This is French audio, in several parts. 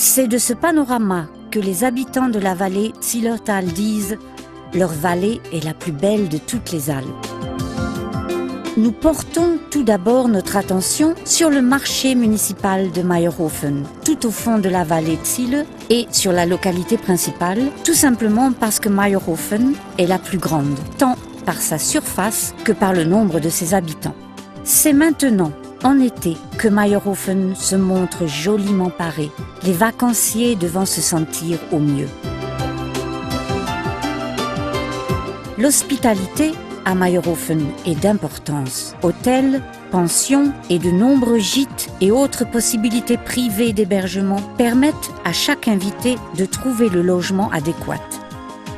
C'est de ce panorama que les habitants de la vallée Zillertal disent « Leur vallée est la plus belle de toutes les Alpes ». Nous portons tout d'abord notre attention sur le marché municipal de Mayrhofen, tout au fond de la vallée Zille et sur la localité principale, tout simplement parce que Mayrhofen est la plus grande, tant par sa surface que par le nombre de ses habitants. C'est maintenant, en été, que Mayrhofen se montre joliment paré, les vacanciers devant se sentir au mieux. L'hospitalité à Mayrhofen est d'importance. Hôtels, pensions et de nombreux gîtes et autres possibilités privées d'hébergement permettent à chaque invité de trouver le logement adéquat.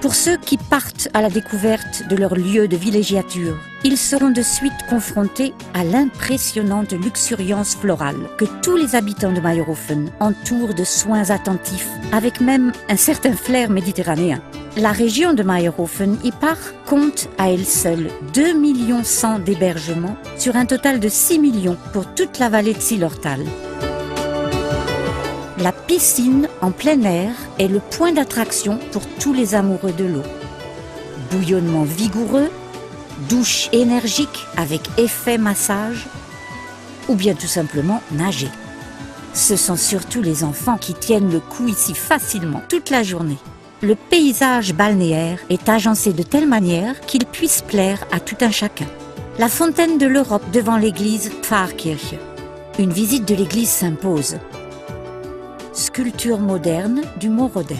Pour ceux qui partent à la découverte de leur lieu de villégiature, ils seront de suite confrontés à l'impressionnante luxuriance florale que tous les habitants de Mayrhofen entourent de soins attentifs, avec même un certain flair méditerranéen. La région de Mayrhofen, IPAR, compte à elle seule 2,1 millions d'hébergements sur un total de 6 millions pour toute la vallée de Zillertal. La piscine en plein air est le point d'attraction pour tous les amoureux de l'eau. Bouillonnement vigoureux, douche énergique avec effet massage, ou bien tout simplement nager. Ce sont surtout les enfants qui tiennent le coup ici facilement toute la journée. Le paysage balnéaire est agencé de telle manière qu'il puisse plaire à tout un chacun. La fontaine de l'Europe devant l'église Pfarrkirche. Une visite de l'église s'impose. Sculpture moderne du Moroder.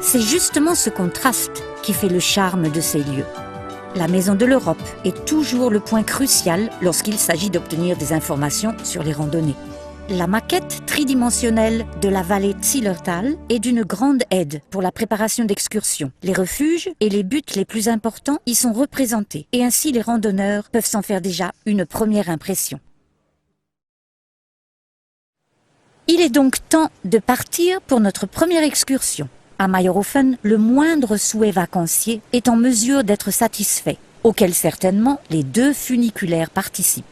C'est justement ce contraste qui fait le charme de ces lieux. La Maison de l'Europe est toujours le point crucial lorsqu'il s'agit d'obtenir des informations sur les randonnées. La maquette tridimensionnelle de la vallée Zillertal est d'une grande aide pour la préparation d'excursions. Les refuges et les buts les plus importants y sont représentés et ainsi les randonneurs peuvent s'en faire déjà une première impression. Il est donc temps de partir pour notre première excursion. À Mayrhofen, le moindre souhait vacancier est en mesure d'être satisfait, auquel certainement les deux funiculaires participent.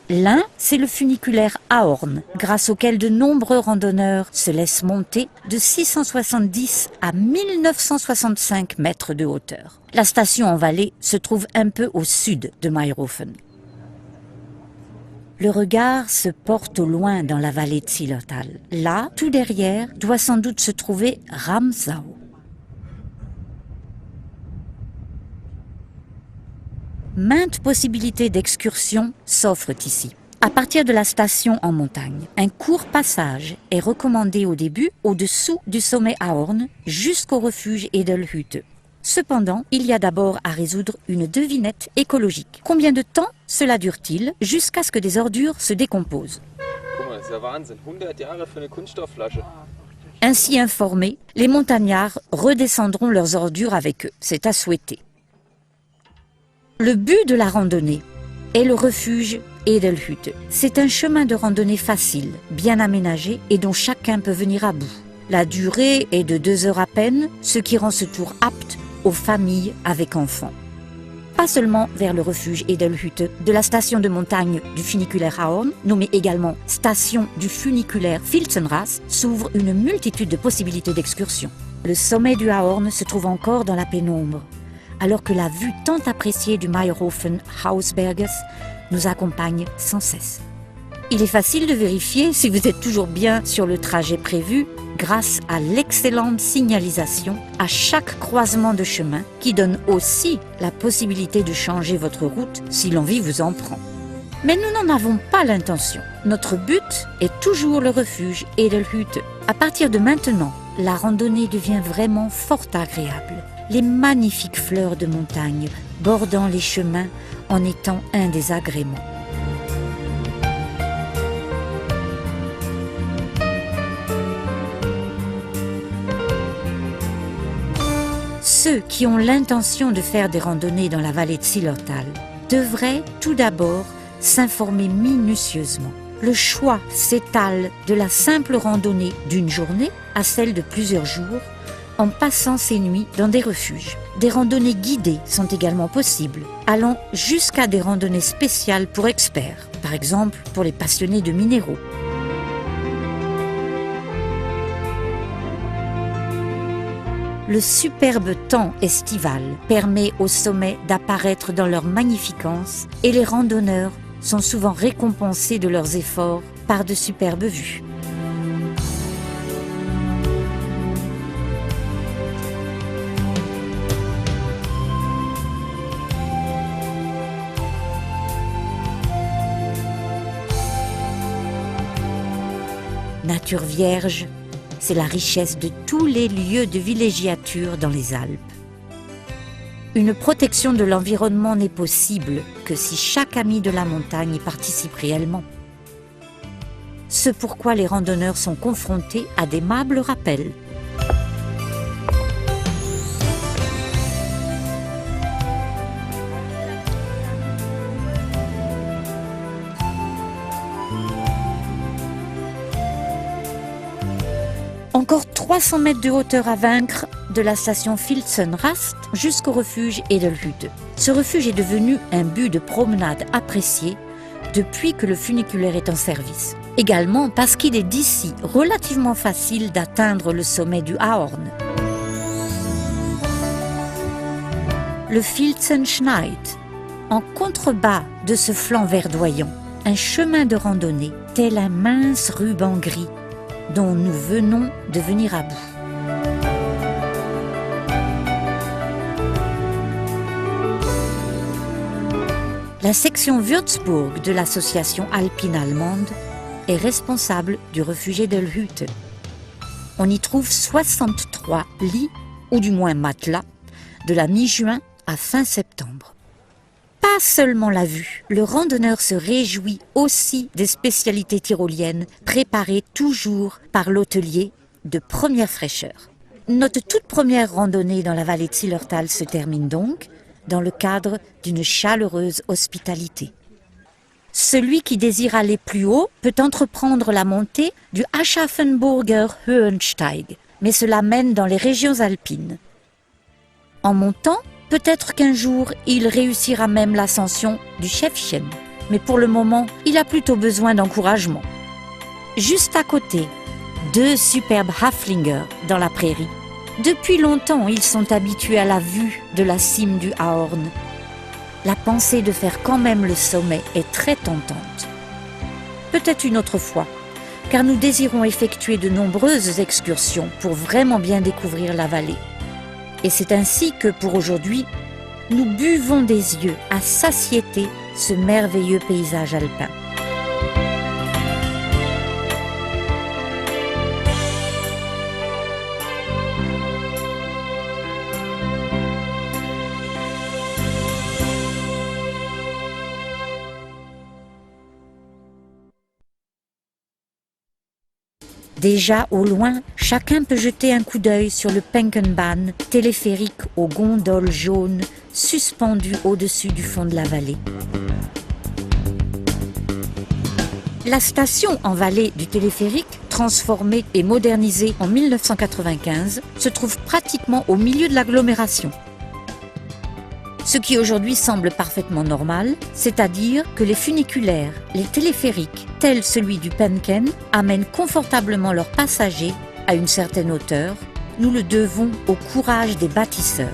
L'un, c'est le funiculaire Ahorn, grâce auquel de nombreux randonneurs se laissent monter de 670 à 1965 mètres de hauteur. La station en vallée se trouve un peu au sud de Mayrhofen. Le regard se porte au loin dans la vallée de Zillertal. Là, tout derrière, doit sans doute se trouver Ramsau. Maintes possibilités d'excursion s'offrent ici. À partir de la station en montagne, un court passage est recommandé au début, au-dessous du sommet Ahorn, jusqu'au refuge Edelhütte. Cependant, il y a d'abord à résoudre une devinette écologique. Combien de temps cela dure-t-il jusqu'à ce que des ordures se décomposent? Ainsi informés, les montagnards redescendront leurs ordures avec eux. C'est à souhaiter. Le but de la randonnée est le refuge Edelhütte. C'est un chemin de randonnée facile, bien aménagé et dont chacun peut venir à bout. La durée est de 2 heures à peine, ce qui rend ce tour apte aux familles avec enfants. Pas seulement vers le refuge Edelhütte, de la station de montagne du funiculaire Ahorn, nommée également station du funiculaire Filzenrath, s'ouvre une multitude de possibilités d'excursion. Le sommet du Ahorn se trouve encore dans la pénombre, alors que la vue tant appréciée du Mayrhofen Hausberges nous accompagne sans cesse. Il est facile de vérifier si vous êtes toujours bien sur le trajet prévu grâce à l'excellente signalisation à chaque croisement de chemin qui donne aussi la possibilité de changer votre route si l'envie vous en prend. Mais nous n'en avons pas l'intention. Notre but est toujours le refuge Edelhütte. À partir de maintenant, la randonnée devient vraiment fort agréable. Les magnifiques fleurs de montagne bordant les chemins en étant un des agréments. Ceux qui ont l'intention de faire des randonnées dans la vallée de Zillertal devraient tout d'abord s'informer minutieusement. Le choix s'étale de la simple randonnée d'une journée à celle de plusieurs jours, en passant ces nuits dans des refuges. Des randonnées guidées sont également possibles, allant jusqu'à des randonnées spéciales pour experts, par exemple pour les passionnés de minéraux. Le superbe temps estival permet aux sommets d'apparaître dans leur magnificence et les randonneurs sont souvent récompensés de leurs efforts par de superbes vues. Nature vierge, c'est la richesse de tous les lieux de villégiature dans les Alpes. Une protection de l'environnement n'est possible que si chaque ami de la montagne y participe réellement. Ce pourquoi les randonneurs sont confrontés à d'aimables rappels. Encore 300 mètres de hauteur à vaincre de la station Filzenrast jusqu'au refuge Edelhütte. Ce refuge est devenu un but de promenade apprécié depuis que le funiculaire est en service. Également parce qu'il est d'ici relativement facile d'atteindre le sommet du Ahorn. Le Filzenschneid, en contrebas de ce flanc verdoyant, un chemin de randonnée tel un mince ruban gris dont nous venons de venir à bout. La section Würzburg de l'association alpine allemande est responsable du refuge Edelhütte. On y trouve 63 lits, ou du moins matelas, de la mi-juin à fin septembre. Pas seulement la vue, le randonneur se réjouit aussi des spécialités tyroliennes préparées toujours par l'hôtelier de première fraîcheur. Notre toute première randonnée dans la vallée de Zillertal se termine donc dans le cadre d'une chaleureuse hospitalité. Celui qui désire aller plus haut peut entreprendre la montée du Aschaffenburger Höhensteig, mais cela mène dans les régions alpines. En montant, peut-être qu'un jour, il réussira même l'ascension du Schäfchen. Mais pour le moment, il a plutôt besoin d'encouragement. Juste à côté, 2 superbes Haflinger dans la prairie. Depuis longtemps, ils sont habitués à la vue de la cime du Ahorn. La pensée de faire quand même le sommet est très tentante. Peut-être une autre fois, car nous désirons effectuer de nombreuses excursions pour vraiment bien découvrir la vallée. Et c'est ainsi que, pour aujourd'hui, nous buvons des yeux à satiété ce merveilleux paysage alpin. Déjà au loin, chacun peut jeter un coup d'œil sur le Penkenbahn, téléphérique aux gondoles jaunes, suspendu au-dessus du fond de la vallée. La station en vallée du téléphérique, transformée et modernisée en 1995, se trouve pratiquement au milieu de l'agglomération. Ce qui aujourd'hui semble parfaitement normal, c'est-à-dire que les funiculaires, les téléphériques, tels celui du Penken, amènent confortablement leurs passagers à une certaine hauteur. Nous le devons au courage des bâtisseurs.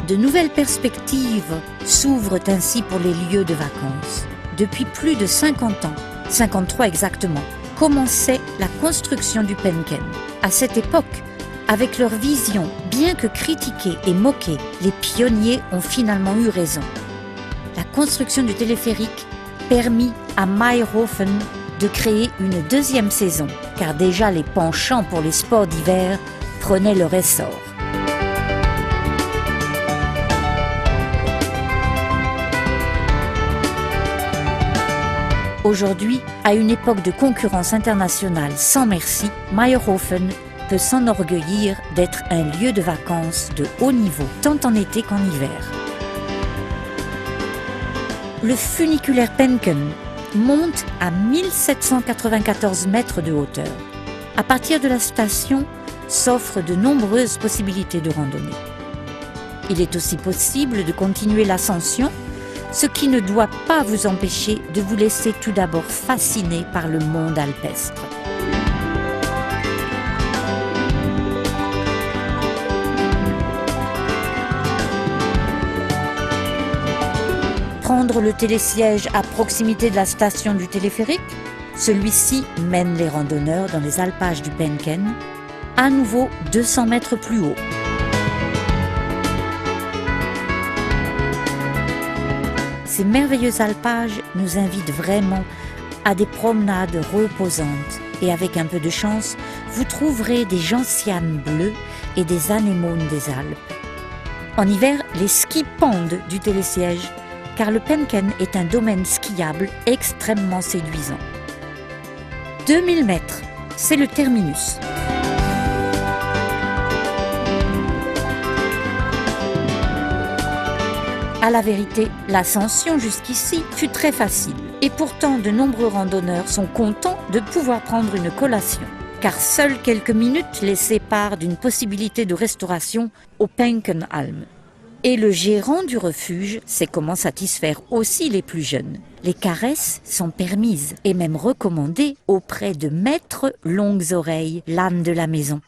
De nouvelles perspectives s'ouvrent ainsi pour les lieux de vacances. Depuis plus de 50 ans, 53 exactement, commençait la construction du Penken. À cette époque, avec leur vision, bien que critiquée et moquée, les pionniers ont finalement eu raison. La construction du téléphérique permit à Mayrhofen de créer une deuxième saison, car déjà les penchants pour les sports d'hiver prenaient leur essor. Aujourd'hui, à une époque de concurrence internationale sans merci, Mayrhofen peut s'enorgueillir d'être un lieu de vacances de haut niveau, tant en été qu'en hiver. Le funiculaire Penken monte à 1794 mètres de hauteur. À partir de la station, s'offrent de nombreuses possibilités de randonnée. Il est aussi possible de continuer l'ascension ce qui ne doit pas vous empêcher de vous laisser tout d'abord fasciner par le monde alpestre. Prendre le télésiège à proximité de la station du téléphérique, celui-ci mène les randonneurs dans les alpages du Penken, à nouveau 200 mètres plus haut. Ces merveilleux alpages nous invitent vraiment à des promenades reposantes et avec un peu de chance, vous trouverez des gentianes bleues et des anémones des Alpes. En hiver, les skis pendent du télésiège car le Penken est un domaine skiable extrêmement séduisant. 2000 mètres, c'est le terminus. À la vérité, l'ascension jusqu'ici fut très facile et pourtant de nombreux randonneurs sont contents de pouvoir prendre une collation car seules quelques minutes les séparent d'une possibilité de restauration au Penkenalm. Et le gérant du refuge sait comment satisfaire aussi les plus jeunes. Les caresses sont permises et même recommandées auprès de maître longues oreilles, l'âne de la maison.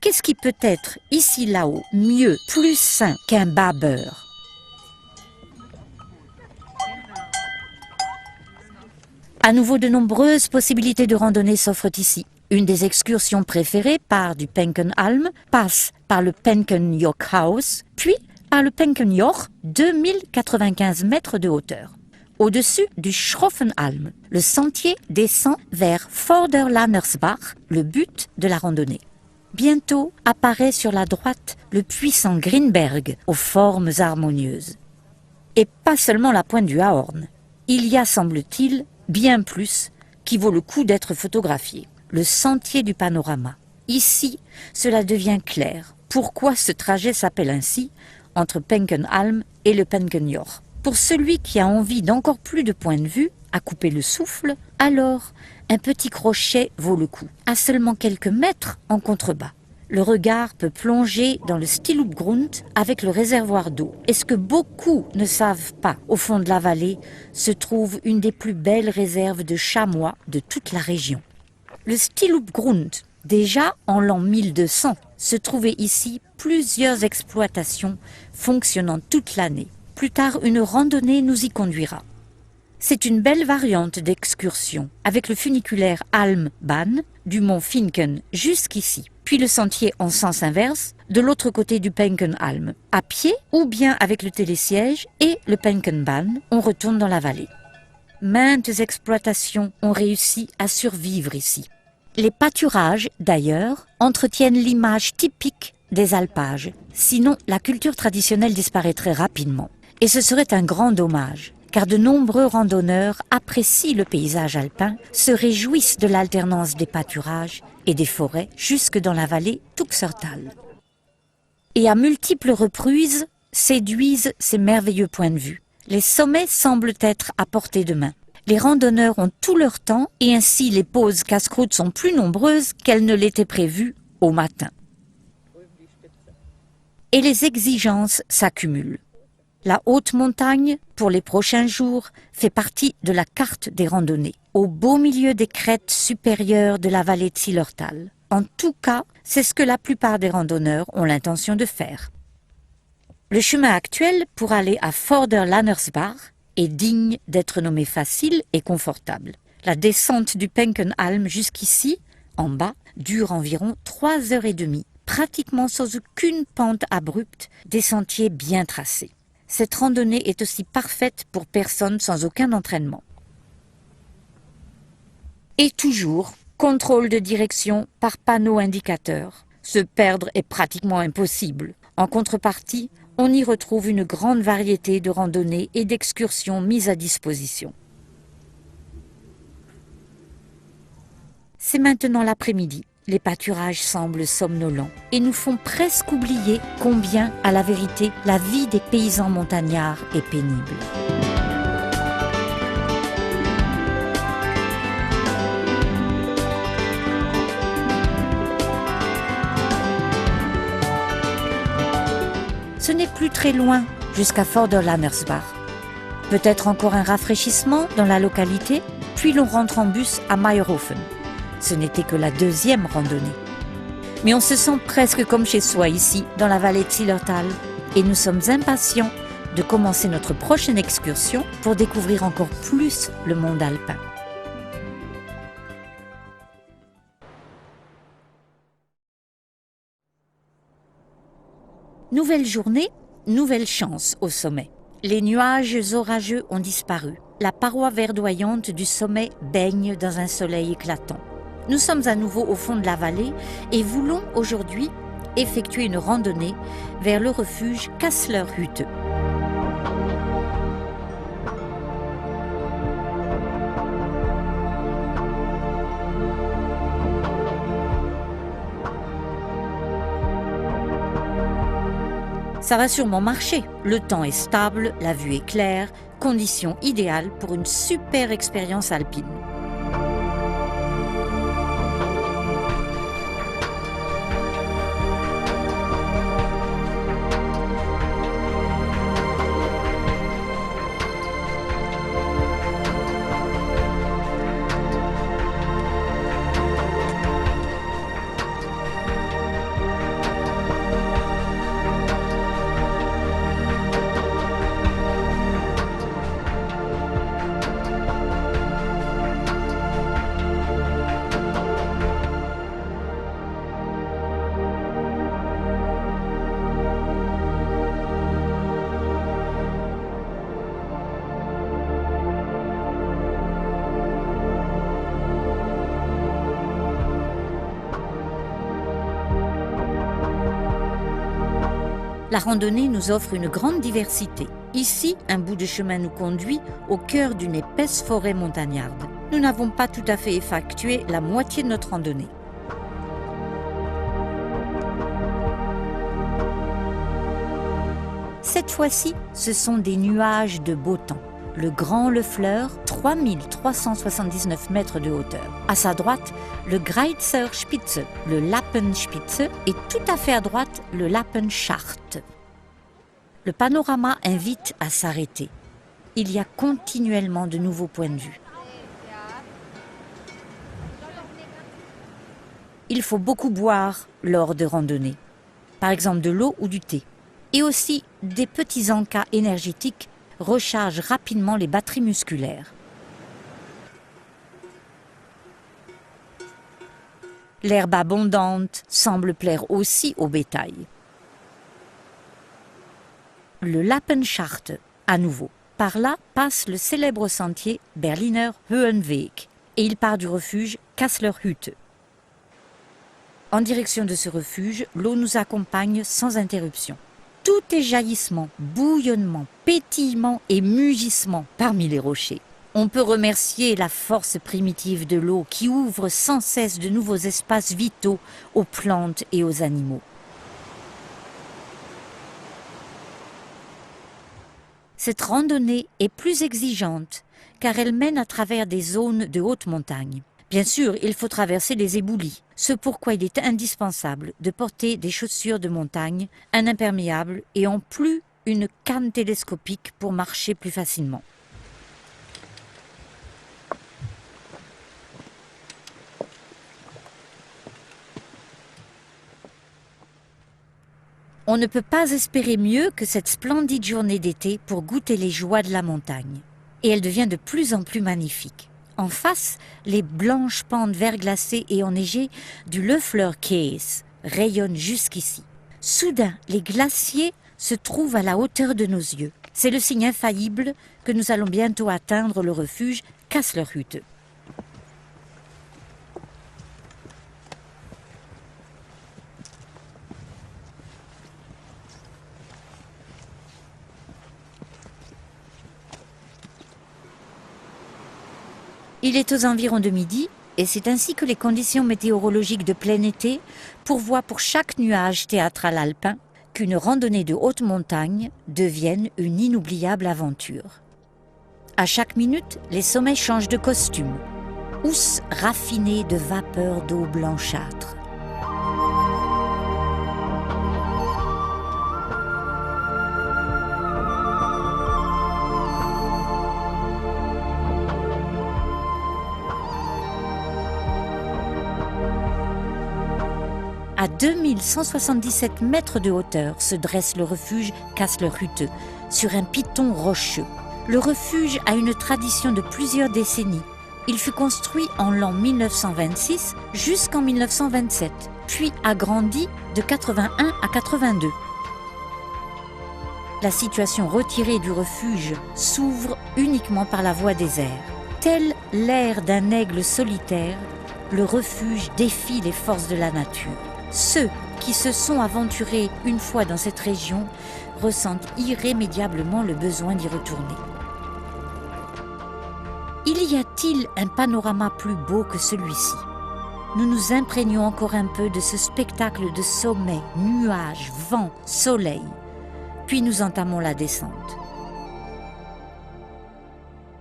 Qu'est-ce qui peut être, ici là-haut, mieux, plus sain qu'un babeur? À nouveau, de nombreuses possibilités de randonnée s'offrent ici. Une des excursions préférées part du Penkenalm, passe par le Penkenjochhaus, puis par le Penkenjoch, 2095 mètres de hauteur. Au-dessus du Schroffenalm, le sentier descend vers Vorderlannersbach, le but de la randonnée. Bientôt apparaît sur la droite le puissant Grinberg aux formes harmonieuses. Et pas seulement la pointe du Ahorn. Il y a, semble-t-il, bien plus qui vaut le coup d'être photographié. Le sentier du panorama. Ici, cela devient clair. Pourquoi ce trajet s'appelle ainsi entre Penkenalm et le Penkenjoch? Pour celui qui a envie d'encore plus de points de vue, à couper le souffle, alors un petit crochet vaut le coup, à seulement quelques mètres en contrebas. Le regard peut plonger dans le Stilupgrund avec le réservoir d'eau. Et ce que beaucoup ne savent pas, au fond de la vallée, se trouve une des plus belles réserves de chamois de toute la région. Le Stilupgrund, déjà en l'an 1200, se trouvait ici plusieurs exploitations fonctionnant toute l'année. Plus tard, une randonnée nous y conduira. C'est une belle variante d'excursion, avec le funiculaire Almbahn du mont Finken jusqu'ici, puis le sentier en sens inverse de l'autre côté du Penkenalm. À pied ou bien avec le télésiège et le Penkenbahn, on retourne dans la vallée. Maintes exploitations ont réussi à survivre ici. Les pâturages, d'ailleurs, entretiennent l'image typique des alpages. Sinon, la culture traditionnelle disparaîtrait rapidement. Et ce serait un grand dommage, car de nombreux randonneurs apprécient le paysage alpin, se réjouissent de l'alternance des pâturages et des forêts jusque dans la vallée Tuxertal. Et à multiples reprises, séduisent ces merveilleux points de vue. Les sommets semblent être à portée de main. Les randonneurs ont tout leur temps et ainsi les pauses casse-croûte sont plus nombreuses qu'elles ne l'étaient prévues au matin. Et les exigences s'accumulent. La haute montagne, pour les prochains jours, fait partie de la carte des randonnées, au beau milieu des crêtes supérieures de la vallée de Zillertal. En tout cas, c'est ce que la plupart des randonneurs ont l'intention de faire. Le chemin actuel pour aller à Vorderlannersbach est digne d'être nommé facile et confortable. La descente du Penkenalm jusqu'ici, en bas, dure environ 3h30, pratiquement sans aucune pente abrupte, des sentiers bien tracés. Cette randonnée est aussi parfaite pour personnes sans aucun entraînement. Et toujours, contrôle de direction par panneau indicateur. Se perdre est pratiquement impossible. En contrepartie, on y retrouve une grande variété de randonnées et d'excursions mises à disposition. C'est maintenant l'après-midi. Les pâturages semblent somnolents et nous font presque oublier combien, à la vérité, la vie des paysans montagnards est pénible. Ce n'est plus très loin jusqu'à Vorderlammersbach. Peut-être encore un rafraîchissement dans la localité, puis l'on rentre en bus à Mayerhofen. Ce n'était que la deuxième randonnée. Mais on se sent presque comme chez soi ici, dans la vallée de Zillertal, et nous sommes impatients de commencer notre prochaine excursion pour découvrir encore plus le monde alpin. Nouvelle journée, nouvelle chance au sommet. Les nuages orageux ont disparu. La paroi verdoyante du sommet baigne dans un soleil éclatant. Nous sommes à nouveau au fond de la vallée et voulons aujourd'hui effectuer une randonnée vers le refuge Kasslerhütte. Ça va sûrement marcher. Le temps est stable, la vue est claire, conditions idéales pour une super expérience alpine. La randonnée nous offre une grande diversité. Ici, un bout de chemin nous conduit au cœur d'une épaisse forêt montagnarde. Nous n'avons pas tout à fait effectué la moitié de notre randonnée. Cette fois-ci, ce sont des nuages de beau temps. Le Grand Lefleur, 3379 mètres de hauteur. À sa droite, le Greitzer Spitze, le Lappenspitze, et tout à fait à droite, le Lappenschacht. Le panorama invite à s'arrêter. Il y a continuellement de nouveaux points de vue. Il faut beaucoup boire lors de randonnées. Par exemple de l'eau ou du thé. Et aussi des petits encas énergétiques recharge rapidement les batteries musculaires. L'herbe abondante semble plaire aussi au bétail. Le Lappenschacht, à nouveau. Par là passe le célèbre sentier Berliner Höhenweg et il part du refuge Kasslerhütte. En direction de ce refuge, l'eau nous accompagne sans interruption. Tout est jaillissement, bouillonnement, pétillement et mugissement parmi les rochers. On peut remercier la force primitive de l'eau qui ouvre sans cesse de nouveaux espaces vitaux aux plantes et aux animaux. Cette randonnée est plus exigeante car elle mène à travers des zones de haute montagne. Bien sûr, il faut traverser les éboulis, ce pourquoi il est indispensable de porter des chaussures de montagne, un imperméable et en plus une canne télescopique pour marcher plus facilement. On ne peut pas espérer mieux que cette splendide journée d'été pour goûter les joies de la montagne. Et elle devient de plus en plus magnifique. En face, les blanches pentes verglacées et enneigées du Löffler-Käse rayonnent jusqu'ici. Soudain, les glaciers se trouvent à la hauteur de nos yeux. C'est le signe infaillible que nous allons bientôt atteindre le refuge Kasslerhütte. Il est aux environs de midi et c'est ainsi que les conditions météorologiques de plein été pourvoient pour chaque nuage théâtral alpin qu'une randonnée de haute montagne devienne une inoubliable aventure. À chaque minute, les sommets changent de costume, housses raffinées de vapeur d'eau blanchâtre. À 2177 mètres de hauteur se dresse le refuge Kasslerhütte, sur un piton rocheux. Le refuge a une tradition de plusieurs décennies. Il fut construit en l'an 1926 jusqu'en 1927, puis agrandi de 81 à 82. La situation retirée du refuge s'ouvre uniquement par la voie des airs. Tel l'air d'un aigle solitaire, le refuge défie les forces de la nature. Ceux qui se sont aventurés une fois dans cette région ressentent irrémédiablement le besoin d'y retourner. Y a-t-il un panorama plus beau que celui-ci? Nous nous imprégnons encore un peu de ce spectacle de sommets, nuages, vent, soleil. Puis nous entamons la descente.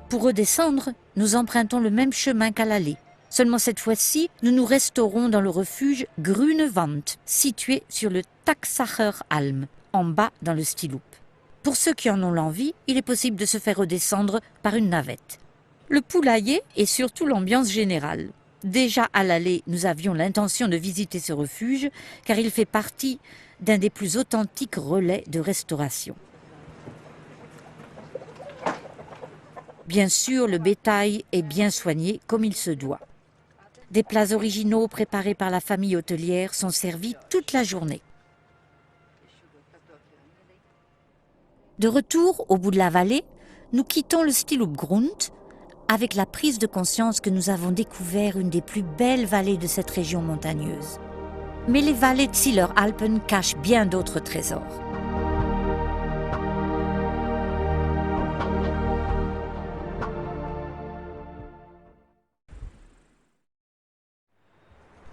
Pour redescendre, nous empruntons le même chemin qu'à l'aller. Seulement cette fois-ci, nous nous restaurons dans le refuge Grünewand, situé sur le Taxacher Alm, en bas dans le Stiloup. Pour ceux qui en ont l'envie, il est possible de se faire redescendre par une navette. Le poulailler et surtout l'ambiance générale. Déjà à l'aller, nous avions l'intention de visiter ce refuge, car il fait partie d'un des plus authentiques relais de restauration. Bien sûr, le bétail est bien soigné comme il se doit. Des plats originaux préparés par la famille hôtelière sont servis toute la journée. De retour au bout de la vallée, nous quittons le Stiloupgrund avec la prise de conscience que nous avons découvert une des plus belles vallées de cette région montagneuse. Mais les vallées de Zilleralpen cachent bien d'autres trésors.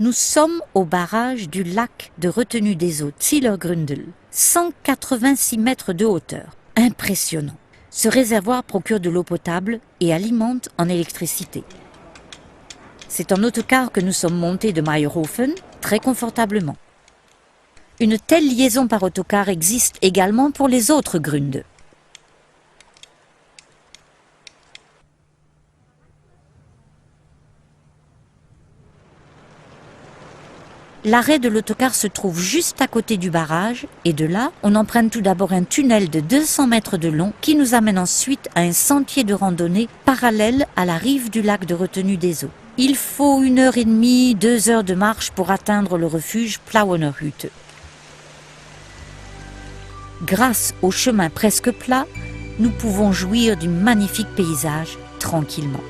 Nous sommes au barrage du lac de retenue des eaux Zillergründel, 186 mètres de hauteur. Impressionnant. Ce réservoir procure de l'eau potable et alimente en électricité. C'est en autocar que nous sommes montés de Mayrhofen, très confortablement. Une telle liaison par autocar existe également pour les autres Gründe. L'arrêt de l'autocar se trouve juste à côté du barrage et de là, on emprunte tout d'abord un tunnel de 200 mètres de long qui nous amène ensuite à un sentier de randonnée parallèle à la rive du lac de retenue des eaux. Il faut 1h30, 2 heures de marche pour atteindre le refuge Plauenerhütte. Grâce au chemin presque plat, nous pouvons jouir du magnifique paysage tranquillement.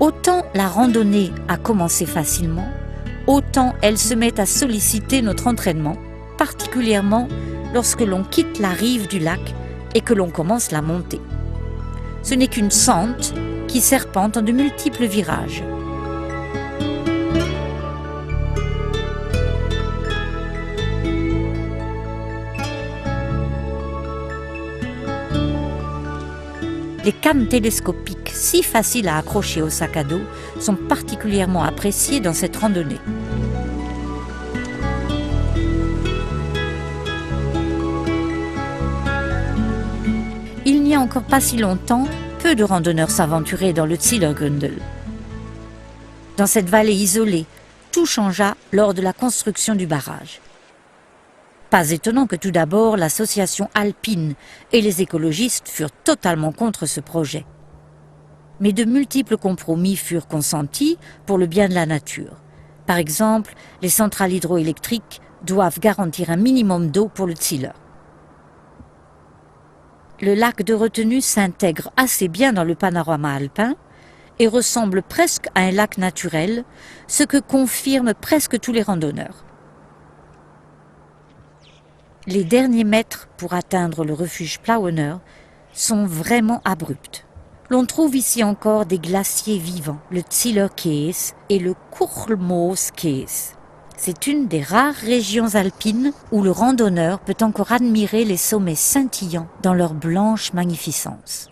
Autant la randonnée a commencé facilement, autant elle se met à solliciter notre entraînement, particulièrement lorsque l'on quitte la rive du lac et que l'on commence la montée. Ce n'est qu'une sente qui serpente en de multiples virages. Les cannes télescopiques, si faciles à accrocher au sac à dos, sont particulièrement appréciées dans cette randonnée. Il n'y a encore pas si longtemps, peu de randonneurs s'aventuraient dans le Zillergründel. Dans cette vallée isolée, tout changea lors de la construction du barrage. Pas étonnant que tout d'abord l'association alpine et les écologistes furent totalement contre ce projet. Mais de multiples compromis furent consentis pour le bien de la nature. Par exemple, les centrales hydroélectriques doivent garantir un minimum d'eau pour le Ziller. Le lac de retenue s'intègre assez bien dans le panorama alpin et ressemble presque à un lac naturel, ce que confirment presque tous les randonneurs. Les derniers mètres pour atteindre le refuge Plauener sont vraiment abrupts. L'on trouve ici encore des glaciers vivants, le Zillerkäse et le Kuchlmooskäse. C'est une des rares régions alpines où le randonneur peut encore admirer les sommets scintillants dans leur blanche magnificence.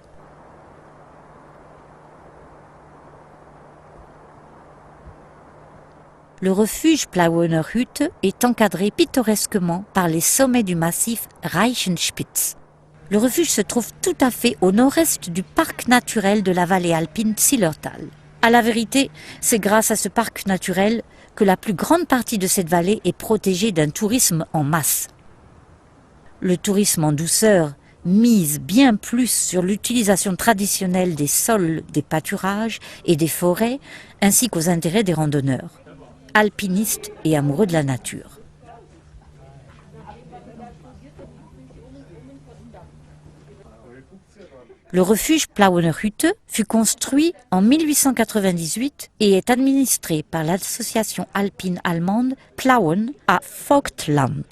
Le refuge Plauener Hütte est encadré pittoresquement par les sommets du massif Reichenspitz. Le refuge se trouve tout à fait au nord-est du parc naturel de la vallée alpine Zillertal. À la vérité, c'est grâce à ce parc naturel que la plus grande partie de cette vallée est protégée d'un tourisme en masse. Le tourisme en douceur mise bien plus sur l'utilisation traditionnelle des sols, des pâturages et des forêts, ainsi qu'aux intérêts des randonneurs, alpinistes et amoureux de la nature. Le refuge Plauener Hütte fut construit en 1898 et est administré par l'association alpine allemande Plauen à Vogtland.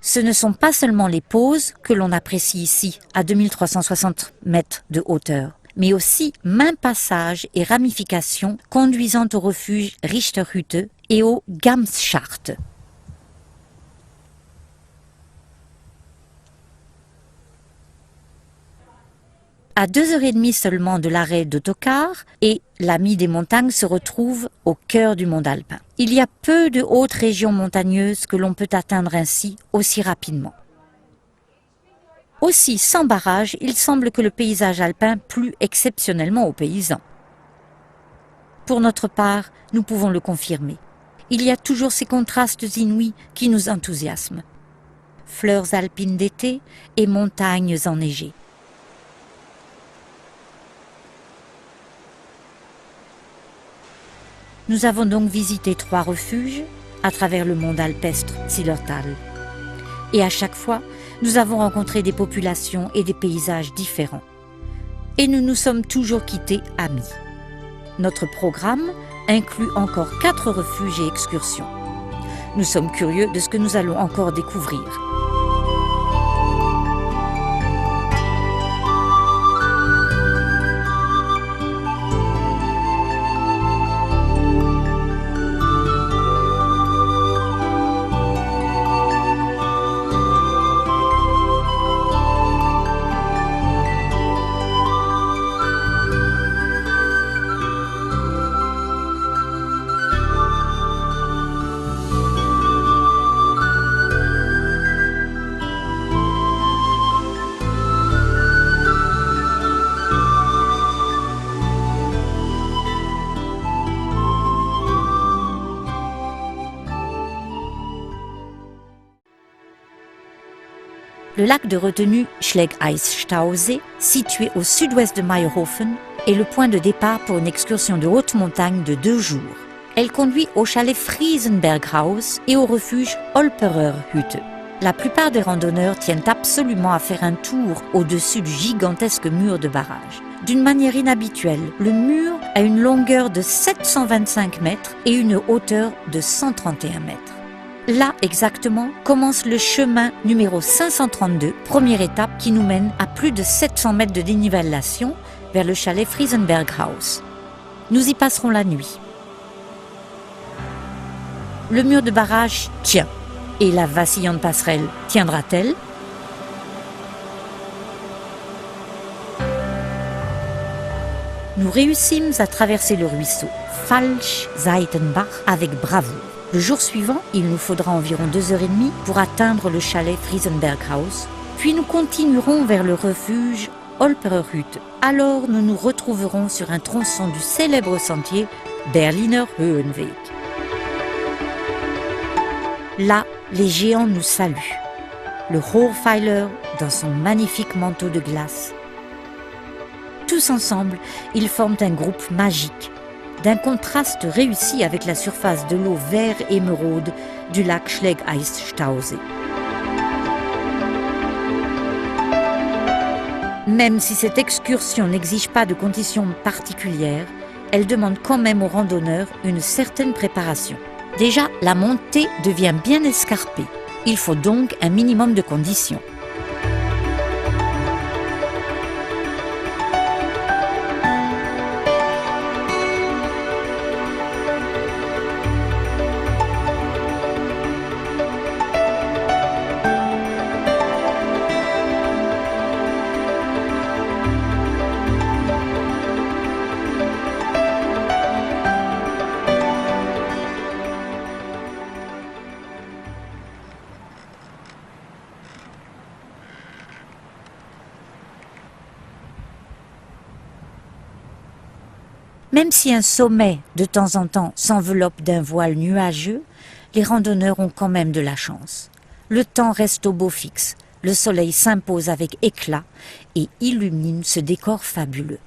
Ce ne sont pas seulement les poses que l'on apprécie ici, à 2360 mètres de hauteur, mais aussi maints passages et ramifications conduisant au refuge Richterhütte et au Gamsschacht. À 2h30 seulement de l'arrêt d'autocar, et l'ami des montagnes se retrouve au cœur du monde alpin. Il y a peu de hautes régions montagneuses que l'on peut atteindre ainsi aussi rapidement. Aussi, sans barrage, il semble que le paysage alpin plût exceptionnellement aux paysans. Pour notre part, nous pouvons le confirmer. Il y a toujours ces contrastes inouïs qui nous enthousiasment. Fleurs alpines d'été et montagnes enneigées. Nous avons donc visité 3 refuges à travers le monde alpestre Zillertal. Et à chaque fois, nous avons rencontré des populations et des paysages différents. Et nous nous sommes toujours quittés amis. Notre programme inclut encore 4 refuges et excursions. Nous sommes curieux de ce que nous allons encore découvrir. Le lac de retenue Schlegg-Eisstausee, situé au sud-ouest de Mayrhofen, est le point de départ pour une excursion de haute montagne de 2 jours. Elle conduit au chalet Friesenberghaus et au refuge Olperer Hütte. La plupart des randonneurs tiennent absolument à faire un tour au-dessus du gigantesque mur de barrage. D'une manière inhabituelle, le mur a une longueur de 725 mètres et une hauteur de 131 mètres. Là, exactement, commence le chemin numéro 532, première étape qui nous mène à plus de 700 mètres de dénivellation vers le chalet Friesenberghaus. Nous y passerons la nuit. Le mur de barrage tient. Et la vacillante passerelle tiendra-t-elle ? Nous réussîmes à traverser le ruisseau Falsch-Seitenbach avec bravoure. Le jour suivant, il nous faudra environ 2h30 pour atteindre le chalet Friesenberghaus, puis nous continuerons vers le refuge Olperer Hütte. Alors nous nous retrouverons sur un tronçon du célèbre sentier Berliner Höhenweg. Là, les géants nous saluent. Le Hochpfeiler dans son magnifique manteau de glace. Tous ensemble, ils forment un groupe magique, d'un contraste réussi avec la surface de l'eau vert émeraude du lac Schlegeis-Stausee. Même si cette excursion n'exige pas de conditions particulières, elle demande quand même aux randonneurs une certaine préparation. Déjà, la montée devient bien escarpée. Il faut donc un minimum de conditions. Même si un sommet, de temps en temps, s'enveloppe d'un voile nuageux, les randonneurs ont quand même de la chance. Le temps reste au beau fixe, le soleil s'impose avec éclat et illumine ce décor fabuleux.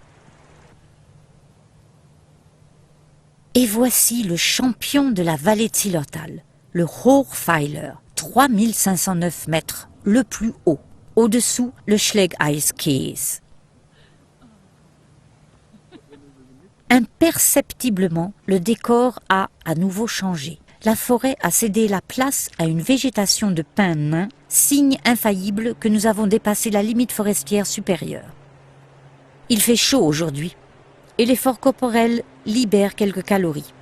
Et voici le champion de la vallée de Zillertal, le Hochpfeiler, 3509 mètres, le plus haut, au-dessous le Schlegeis-Käse. Imperceptiblement, le décor a à nouveau changé. La forêt a cédé la place à une végétation de pins nains, signe infaillible que nous avons dépassé la limite forestière supérieure. Il fait chaud aujourd'hui et l'effort corporel libère quelques calories.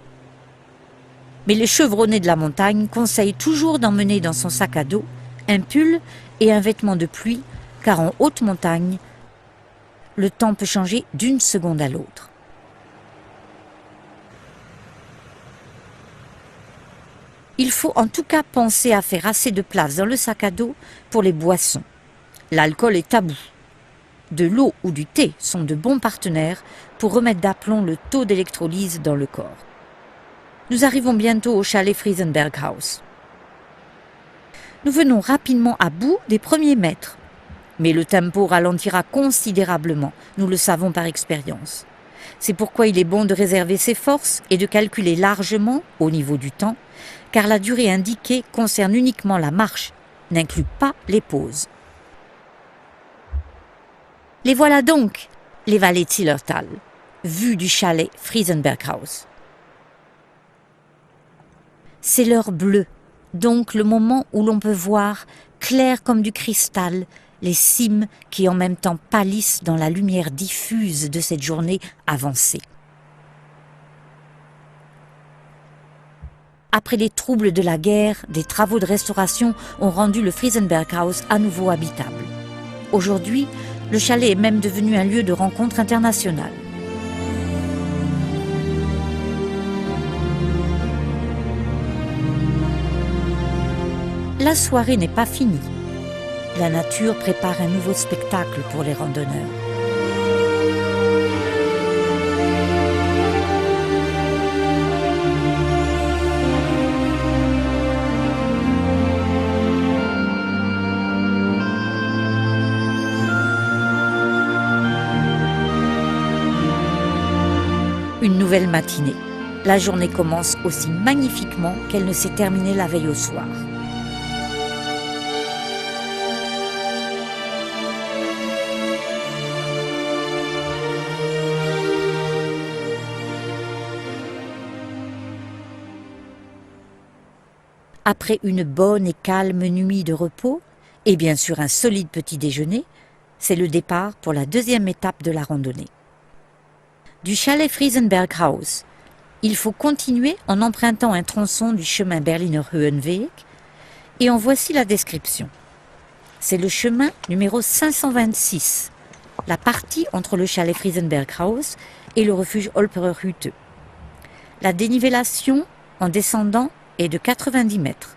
Mais le chevronné de la montagne conseille toujours d'emmener dans son sac à dos un pull et un vêtement de pluie, car en haute montagne, le temps peut changer d'une seconde à l'autre. Il faut en tout cas penser à faire assez de place dans le sac à dos pour les boissons. L'alcool est tabou. De l'eau ou du thé sont de bons partenaires pour remettre d'aplomb le taux d'électrolyse dans le corps. Nous arrivons bientôt au chalet Friesenberghaus. Nous venons rapidement à bout des premiers mètres. Mais le tempo ralentira considérablement, nous le savons par expérience. C'est pourquoi il est bon de réserver ses forces et de calculer largement, au niveau du temps, car la durée indiquée concerne uniquement la marche, n'inclut pas les pauses. Les voilà donc, les vallées de Zillertal, vues du chalet Friesenberghaus. C'est l'heure bleue, donc le moment où l'on peut voir, clair comme du cristal, les cimes qui en même temps pâlissent dans la lumière diffuse de cette journée avancée. Après les troubles de la guerre, des travaux de restauration ont rendu le Friesenberghaus à nouveau habitable. Aujourd'hui, le chalet est même devenu un lieu de rencontre internationale. La soirée n'est pas finie. La nature prépare un nouveau spectacle pour les randonneurs. Une nouvelle matinée. La journée commence aussi magnifiquement qu'elle ne s'est terminée la veille au soir. Après une bonne et calme nuit de repos, et bien sûr un solide petit déjeuner, c'est le départ pour la deuxième étape de la randonnée. Du chalet Friesenberghaus, il faut continuer en empruntant un tronçon du chemin Berliner Höhenweg, et en voici la description. C'est le chemin numéro 526, la partie entre le chalet Friesenberghaus et le refuge Olperer Hütte. La dénivellation en descendant est de 90 mètres.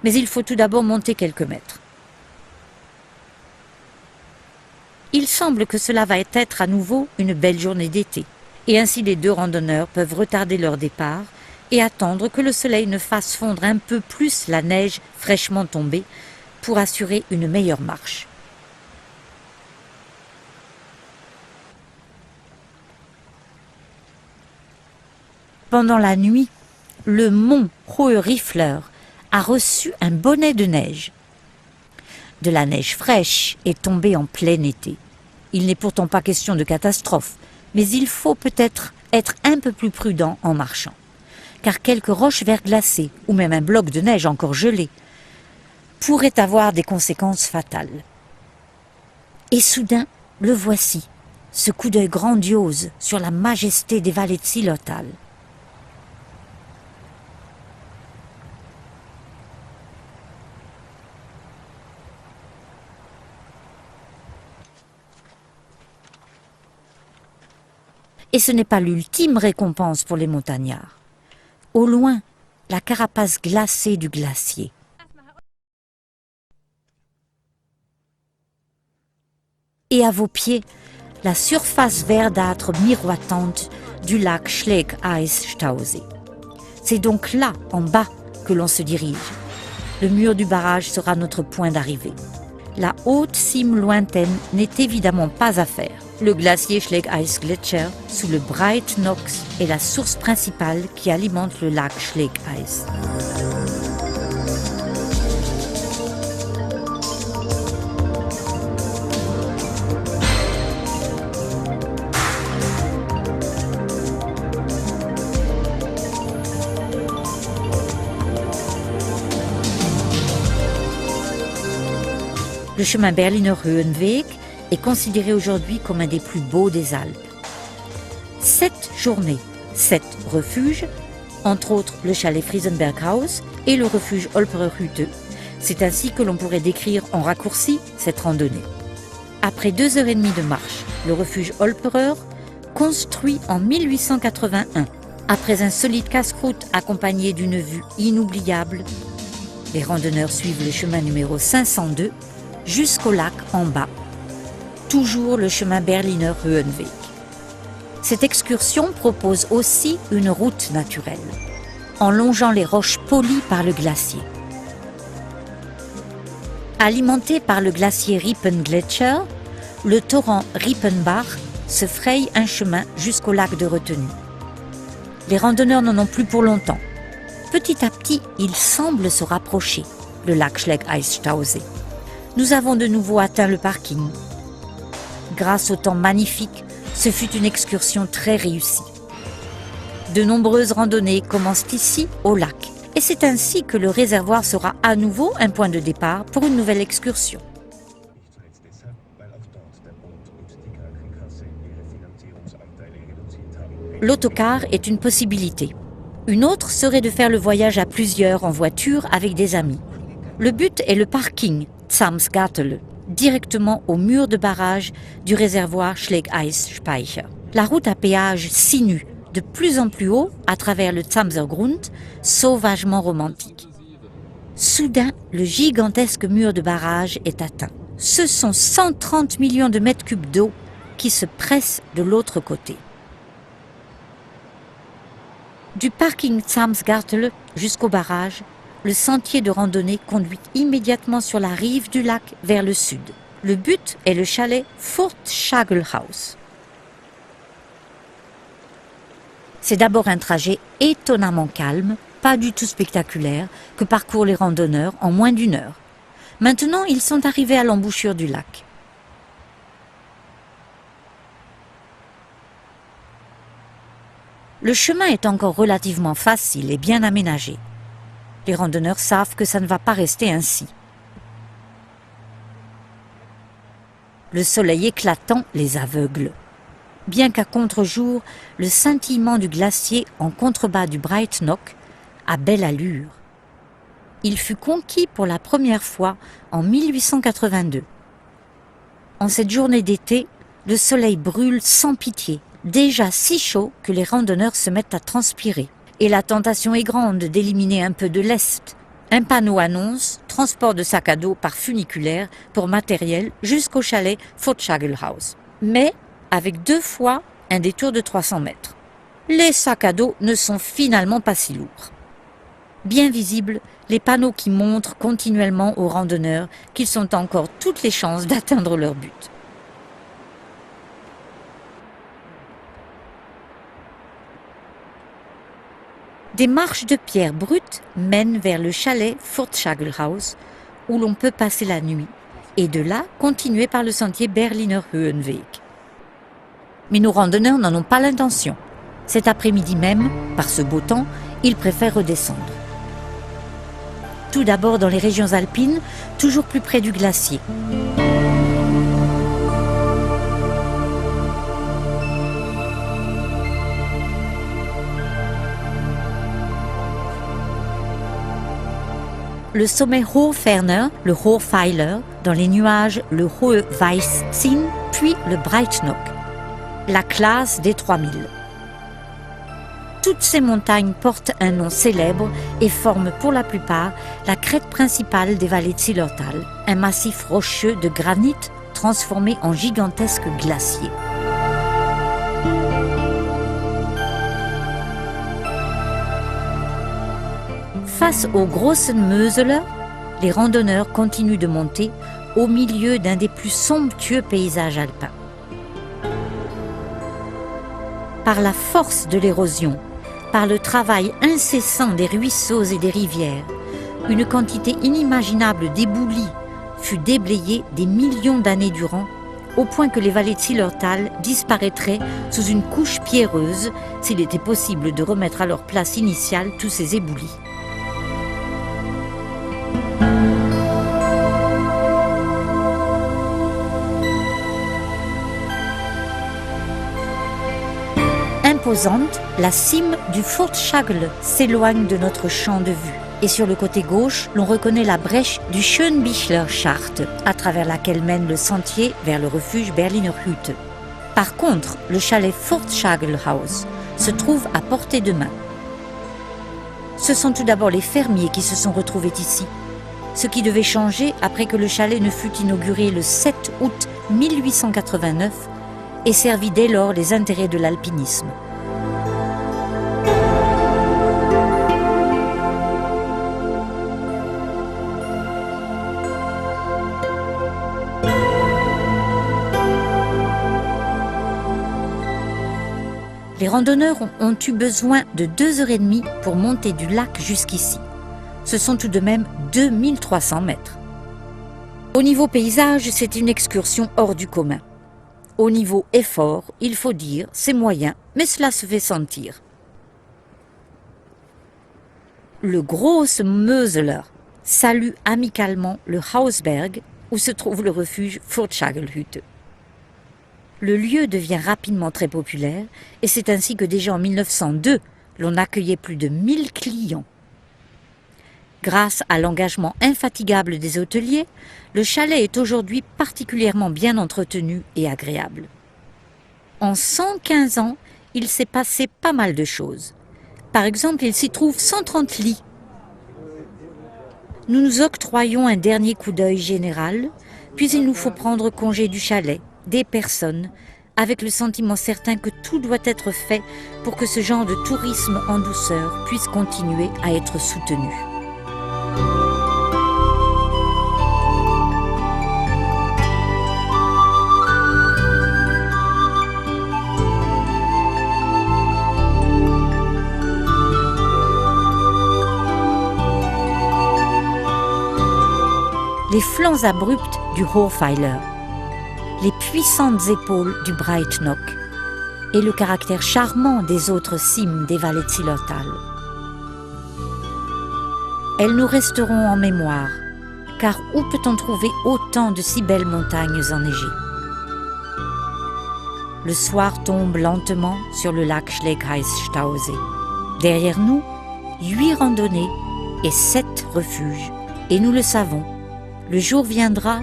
Mais il faut tout d'abord monter quelques mètres. Il semble que cela va être à nouveau une belle journée d'été, et ainsi les deux randonneurs peuvent retarder leur départ et attendre que le soleil ne fasse fondre un peu plus la neige fraîchement tombée pour assurer une meilleure marche. Pendant la nuit, le mont Hohe Rifler a reçu un bonnet de neige. De la neige fraîche est tombée en plein été. Il n'est pourtant pas question de catastrophe, mais il faut peut-être être un peu plus prudent en marchant, car quelques roches verglacées ou même un bloc de neige encore gelé pourraient avoir des conséquences fatales. Et soudain, le voici, ce coup d'œil grandiose sur la majesté des vallées de Zillertal. Et ce n'est pas l'ultime récompense pour les montagnards. Au loin, la carapace glacée du glacier. Et à vos pieds, la surface verdâtre miroitante du lac Schlegeis-Stausee. C'est donc là, en bas, que l'on se dirige. Le mur du barrage sera notre point d'arrivée. La haute cime lointaine n'est évidemment pas à faire. Le glacier Schlegeis-Gletscher, sous le Breitnoks, est la source principale qui alimente le lac Schlegeis. Le chemin Berliner Höhenweg est considéré aujourd'hui comme un des plus beaux des Alpes. 7 journées, 7 refuges, entre autres le chalet Friesenberghaus et le refuge Olpererhütte. C'est ainsi que l'on pourrait décrire en raccourci cette randonnée. Après 2h30 de marche, le refuge Olperer, construit en 1881, après un solide casse-croûte accompagné d'une vue inoubliable, les randonneurs suivent le chemin numéro 502 jusqu'au lac en bas, toujours le chemin Berliner Höhenweg. Cette excursion propose aussi une route naturelle, en longeant les roches polies par le glacier. Alimenté par le glacier Rippengletscher, le torrent Rippenbach se fraye un chemin jusqu'au lac de retenue. Les randonneurs n'en ont plus pour longtemps. Petit à petit, ils semblent se rapprocher, le lac Schlegeis-Stausee. Nous avons de nouveau atteint le parking. Grâce au temps magnifique, ce fut une excursion très réussie. De nombreuses randonnées commencent ici, au lac. Et c'est ainsi que le réservoir sera à nouveau un point de départ pour une nouvelle excursion. L'autocar est une possibilité. Une autre serait de faire le voyage à plusieurs en voiture avec des amis. Le but est le parking Zamsgatele, directement au mur de barrage du réservoir Schlegeis-Speicher. La route à péage sinue de plus en plus haut à travers le Zamsergrund, sauvagement romantique. Soudain, le gigantesque mur de barrage est atteint. Ce sont 130 millions de mètres cubes d'eau qui se pressent de l'autre côté. Du parking Zamsgatele jusqu'au barrage, le sentier de randonnée conduit immédiatement sur la rive du lac vers le sud. Le but est le chalet Furtschagelhaus. C'est d'abord un trajet étonnamment calme, pas du tout spectaculaire, que parcourent les randonneurs en moins d'1 heure. Maintenant, ils sont arrivés à l'embouchure du lac. Le chemin est encore relativement facile et bien aménagé. Les randonneurs savent que ça ne va pas rester ainsi. Le soleil éclatant les aveugle. Bien qu'à contre-jour, le scintillement du glacier en contrebas du Breitnock a belle allure. Il fut conquis pour la première fois en 1882. En cette journée d'été, le soleil brûle sans pitié, déjà si chaud que les randonneurs se mettent à transpirer. Et la tentation est grande d'éliminer un peu de lest. Un panneau annonce « Transport de sacs à dos par funiculaire pour matériel jusqu'au chalet Furtschagelhaus ». Mais avec 2 fois un détour de 300 mètres. Les sacs à dos ne sont finalement pas si lourds. Bien visibles, les panneaux qui montrent continuellement aux randonneurs qu'ils ont encore toutes les chances d'atteindre leur but. Des marches de pierre brutes mènent vers le chalet Furtschagelhaus, où l'on peut passer la nuit, et de là continuer par le sentier Berliner Höhenweg. Mais nos randonneurs n'en ont pas l'intention. Cet après-midi même, par ce beau temps, ils préfèrent redescendre. Tout d'abord dans les régions alpines, toujours plus près du glacier. Le sommet Hochferner, le Hochpfeiler, dans les nuages, le Hohe Weißzinn, puis le Breitnock, la classe des 3000. Toutes ces montagnes portent un nom célèbre et forment pour la plupart la crête principale des vallées de Zillertal, un massif rocheux de granit transformé en gigantesque glacier. Face au Großen-Möseler, les randonneurs continuent de monter au milieu d'un des plus somptueux paysages alpins. Par la force de l'érosion, par le travail incessant des ruisseaux et des rivières, une quantité inimaginable d'éboulis fut déblayée des millions d'années durant, au point que les vallées de Zillertal disparaîtraient sous une couche pierreuse s'il était possible de remettre à leur place initiale tous ces éboulis. Imposante, la cime du Furtschagel s'éloigne de notre champ de vue. Et sur le côté gauche, l'on reconnaît la brèche du Schönbichler Schacht, à travers laquelle mène le sentier vers le refuge Berliner Hütte. Par contre, le chalet Furtschagelhaus se trouve à portée de main. Ce sont tout d'abord les fermiers qui se sont retrouvés ici, ce qui devait changer après que le chalet ne fut inauguré le 7 août 1889 et servit dès lors les intérêts de l'alpinisme. Les randonneurs ont eu besoin de 2h30 pour monter du lac jusqu'ici. Ce sont tout de même 2300 mètres. Au niveau paysage, c'est une excursion hors du commun. Au niveau effort, il faut dire, c'est moyen, mais cela se fait sentir. Le Großmöseler salue amicalement le Hausberg, où se trouve le refuge Furtschagelhütte. Le lieu devient rapidement très populaire et c'est ainsi que déjà en 1902, l'on accueillait plus de 1000 clients. Grâce à l'engagement infatigable des hôteliers, le chalet est aujourd'hui particulièrement bien entretenu et agréable. En 115 ans, il s'est passé pas mal de choses. Par exemple, il s'y trouve 130 lits. Nous nous octroyons un dernier coup d'œil général, puis il nous faut prendre congé du chalet, des personnes, avec le sentiment certain que tout doit être fait pour que ce genre de tourisme en douceur puisse continuer à être soutenu. Les flancs abrupts du Hochpfeiler, les puissantes épaules du Breitnock et le caractère charmant des autres cimes des vallées de Zillertal. Elles nous resteront en mémoire, car où peut-on trouver autant de si belles montagnes enneigées? Le soir tombe lentement sur le lac Schlegheis-Stausee. Derrière nous, 8 randonnées et 7 refuges. Et nous le savons, le jour viendra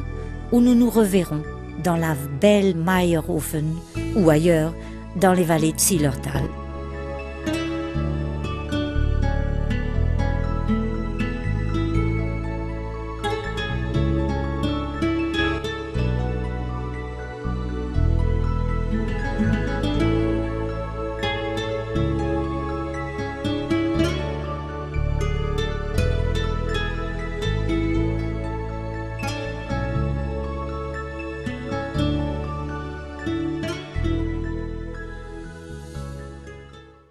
où nous nous reverrons dans la belle Mayrhofen ou ailleurs dans les vallées de Zillertal.